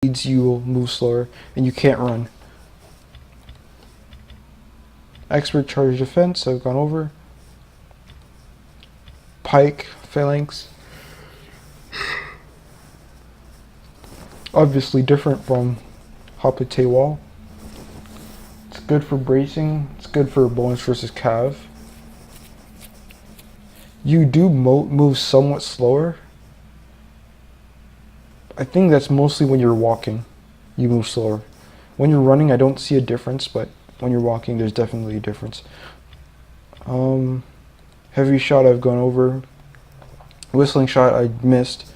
speeds you will move slower, and you can't run. Expert charge defense, I've gone over. Pike, phalanx. Obviously different from Hopite wall. It's good for bracing, it's good for bonus versus cav. You do move somewhat slower. I think that's mostly when you're walking, you move slower. When you're running, I don't see a difference, but when you're walking, there's definitely a difference. Heavy shot, I've gone over. Whistling shot, I missed.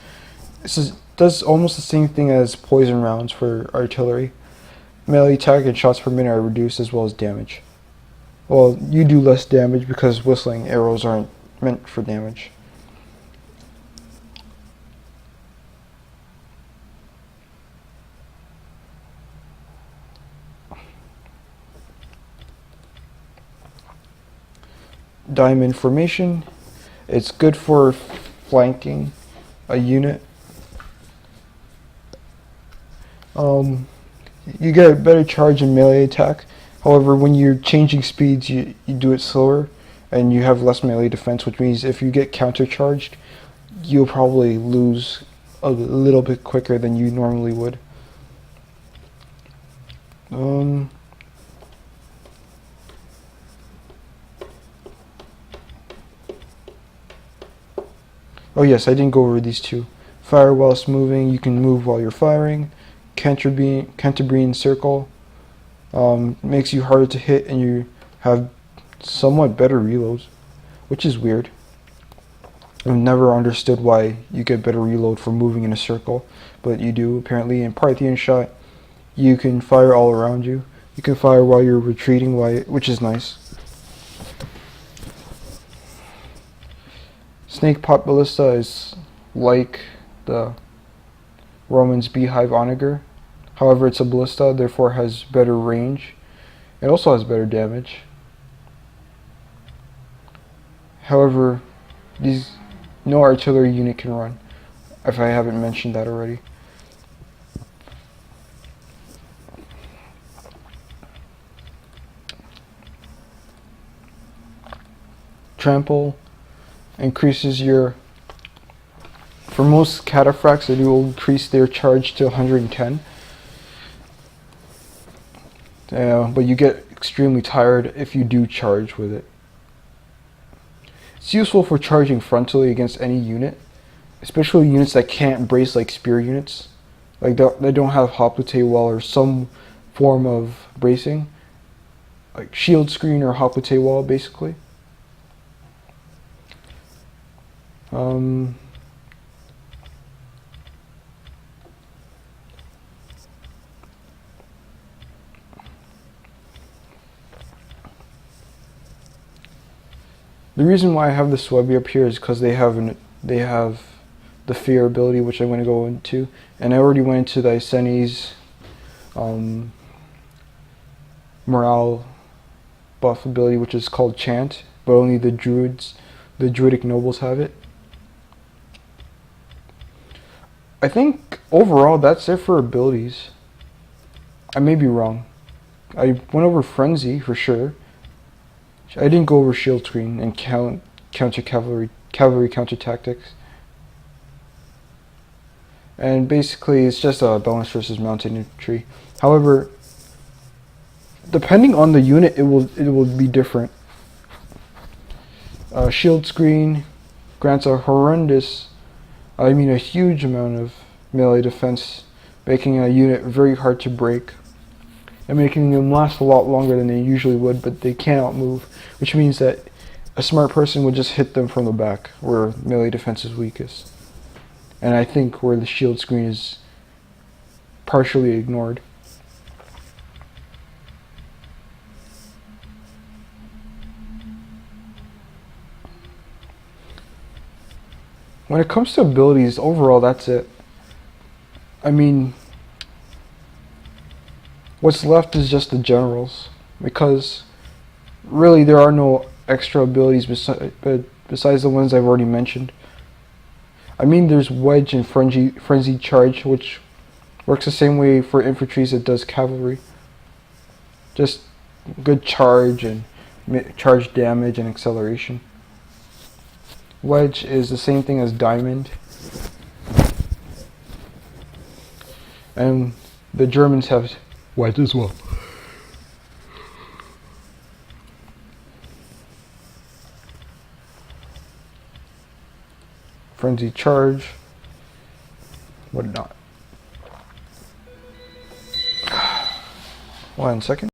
This does almost the same thing as poison rounds for artillery. Melee attack and shots per minute are reduced, as well as damage. Well, you do less damage because whistling arrows aren't meant for damage. Diamond formation. It's good for flanking a unit. You get a better charge in melee attack. However, when you're changing speeds, you do it slower, and you have less melee defense, which means if you get countercharged, you'll probably lose a little bit quicker than you normally would. Oh yes, I didn't go over these two. Fire whilst moving, you can move while you're firing. Cantabrian circle makes you harder to hit, and you have somewhat better reloads, which is weird. I've never understood why you get better reload for moving in a circle, but you do apparently. In Parthian shot, you can fire all around you. You can fire while you're retreating, which is nice. Snake pot ballista is like the Roman's beehive onager. However, it's a ballista, therefore has better range. It also has better damage. However, no artillery unit can run, if I haven't mentioned that already. Trample increases your, for most cataphracts, it will increase their charge to 110. But you get extremely tired if you do charge with it. It's useful for charging frontally against any unit, especially units that can't brace like spear units, like they don't have hoplite wall or some form of bracing, like shield screen or hoplite wall basically. The reason why I have the Swebi up here is because they have the fear ability, which I'm going to go into, and I already went into the Iceni's morale buff ability, which is called Chant, but only the druidic nobles have it. I think overall that's it for abilities. I may be wrong. I went over Frenzy for sure. I didn't go over shield screen and counter cavalry counter tactics. And basically it's just a balance versus mounted infantry. However, depending on the unit, it will be different. Shield screen grants a huge amount of melee defense, making a unit very hard to break, and making them last a lot longer than they usually would, but they cannot move, which means that a smart person would just hit them from the back, where melee defense is weakest. And I think where the shield screen is partially ignored. When it comes to abilities, overall that's it. I mean, what's left is just the generals, because really there are no extra abilities besides the ones I've already mentioned. I mean, there's Wedge and Frenzy Charge, which Works the same way for infantry as it does cavalry. Just good charge and charge damage and acceleration. Wedge is the same thing as diamond. And the Germans have wedge as well. Frenzy charge. Whatnot. 1 second.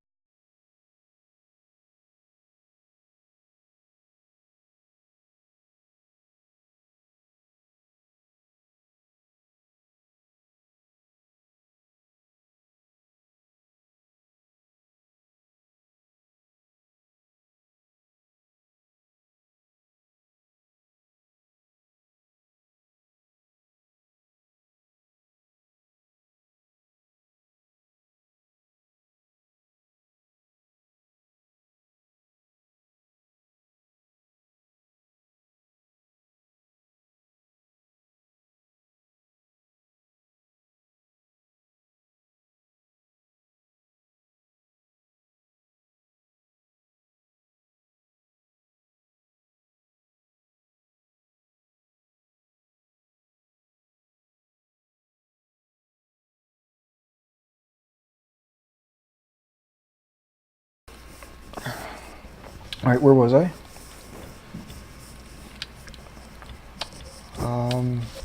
Alright, where was I?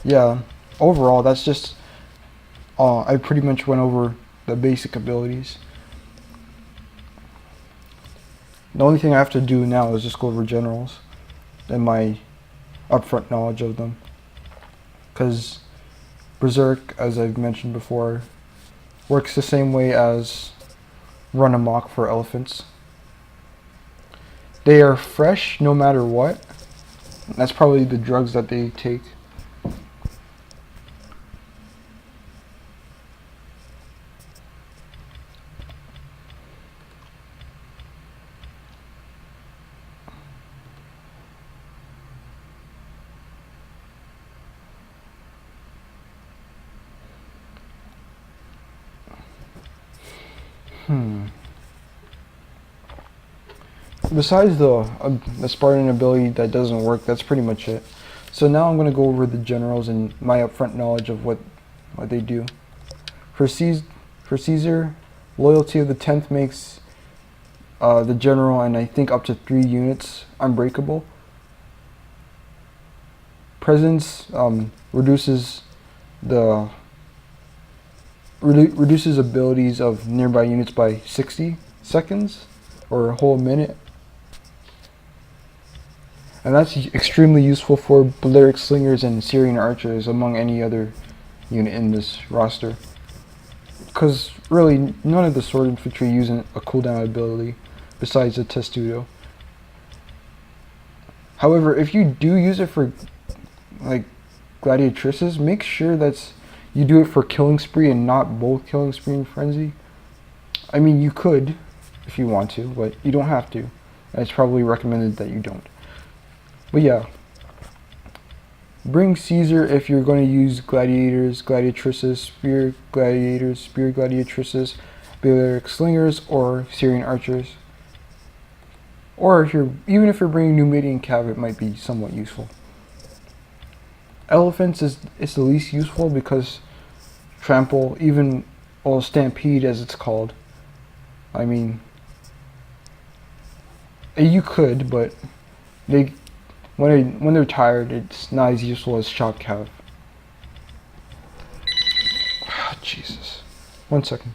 Yeah, overall, that's just, I pretty much went over the basic abilities. The only thing I have to do now is just go over generals and my upfront knowledge of them. Because Berserk, as I've mentioned before, works the same way as Run Amok for elephants. They are fresh no matter what. That's probably the drugs that they take. Besides the Spartan ability that doesn't work, that's pretty much it. So now I'm going to go over the generals and my upfront knowledge of what they do. For Caesar, loyalty of the 10th makes the general and I think up to 3 units unbreakable. Presence reduces abilities of nearby units by 60 seconds or a whole minute. And that's extremely useful for Balearic Slingers and Syrian Archers among any other unit in this roster. Because really, none of the sword infantry use a cooldown ability besides the Testudo. However, if you do use it for like gladiatrices, make sure that you do it for Killing Spree and not both Killing Spree and Frenzy. I mean, you could if you want to, but you don't have to. And it's probably recommended that you don't. But yeah, bring Caesar if you're going to use gladiators, gladiatrices, spear gladiators, spear gladiatrices, Balearic Slingers, or Syrian Archers. Or even if you're bringing Numidian Cav, it might be somewhat useful. Elephants is the least useful because trample, even stampede as it's called. I mean, you could, but when they're tired, it's not as useful as shock cav. Jesus. 1 second.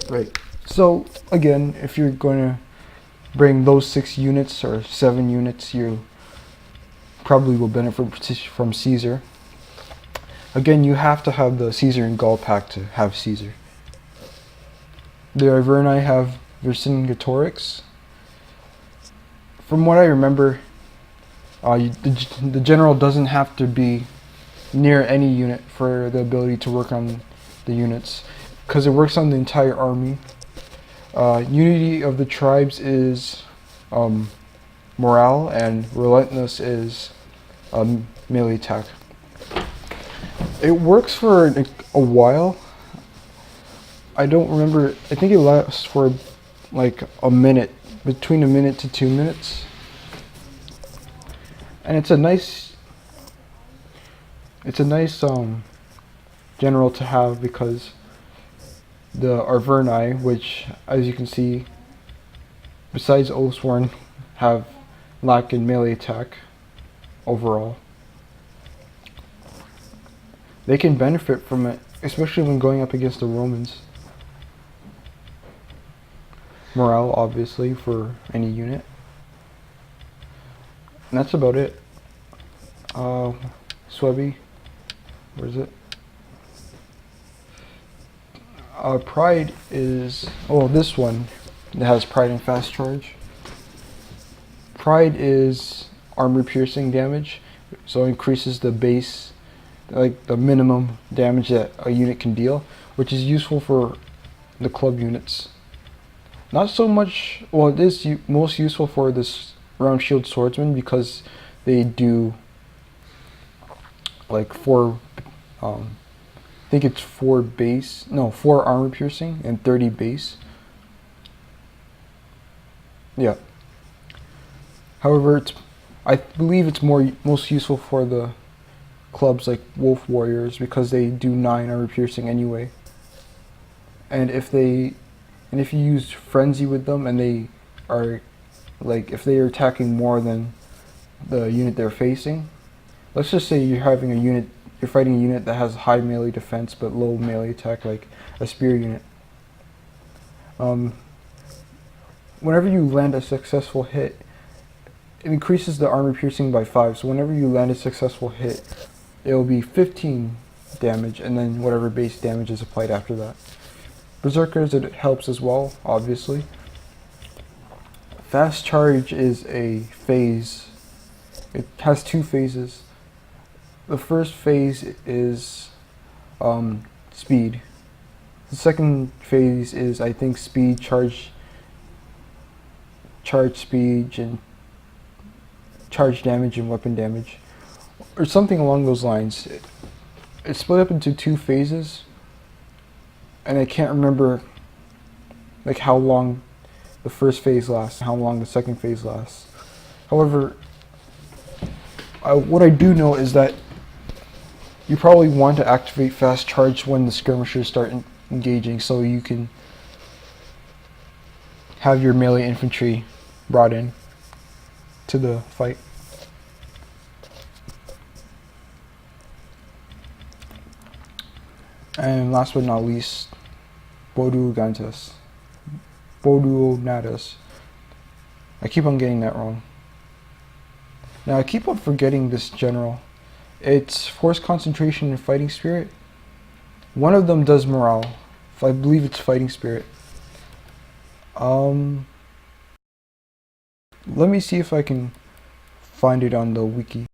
Right. So again, if you're going to bring those 6 units or 7 units, you probably will benefit from Caesar. Again, you have to have the Caesar and Gaul pack to have Caesar. The Arverni have Vercingetorix. From what I remember, the general doesn't have to be near any unit for the ability to work on the units, because it works on the entire army. Unity of the tribes is morale, and relentless is melee attack. It works for a while. I don't remember. I think it lasts for like a minute, between a minute to 2 minutes, and it's a nice general to have, because the Arverni, which, as you can see, besides Oathsworn, have lack in melee attack overall. They can benefit from it, especially when going up against the Romans. Morale, obviously, for any unit. And that's about it. Swebby, where is it? Pride is, oh, this one that has Pride and Fast Charge. Pride is armor piercing damage, so it increases the base, like the minimum damage that a unit can deal, which is useful for the club units. Not so much, well, it is most useful for this round shield swordsman, because they do like 4, I think it's 4 armor piercing and 30 base. Yeah. However, I believe it's most useful for the clubs like Wolf Warriors, because they do 9 armor piercing anyway. And if you use Frenzy with them, and they are like, if they are attacking more than the unit they're facing, let's just say you're fighting a unit that has high melee defense but low melee attack, like a spear unit. Whenever you land a successful hit, it increases the armor piercing by 5. So whenever you land a successful hit, it will be 15 damage, and then whatever base damage is applied after that. Berserkers, it helps as well, obviously. Fast Charge is a phase. It has 2 phases. The first phase is speed. The second phase is, I think, speed, charge speed, and charge damage and weapon damage, or something along those lines. It's split up into 2 phases, and I can't remember like how long the first phase lasts and how long the second phase lasts. However, what I do know is that you probably want to activate Fast Charge when the skirmishers start engaging, so you can have your melee infantry brought in to the fight. And last but not least, Boduonatus. I keep on getting that wrong. Now I keep on forgetting this general. It's force concentration and fighting spirit. One of them does morale. I believe it's fighting spirit. Let me see if I can find it on the wiki.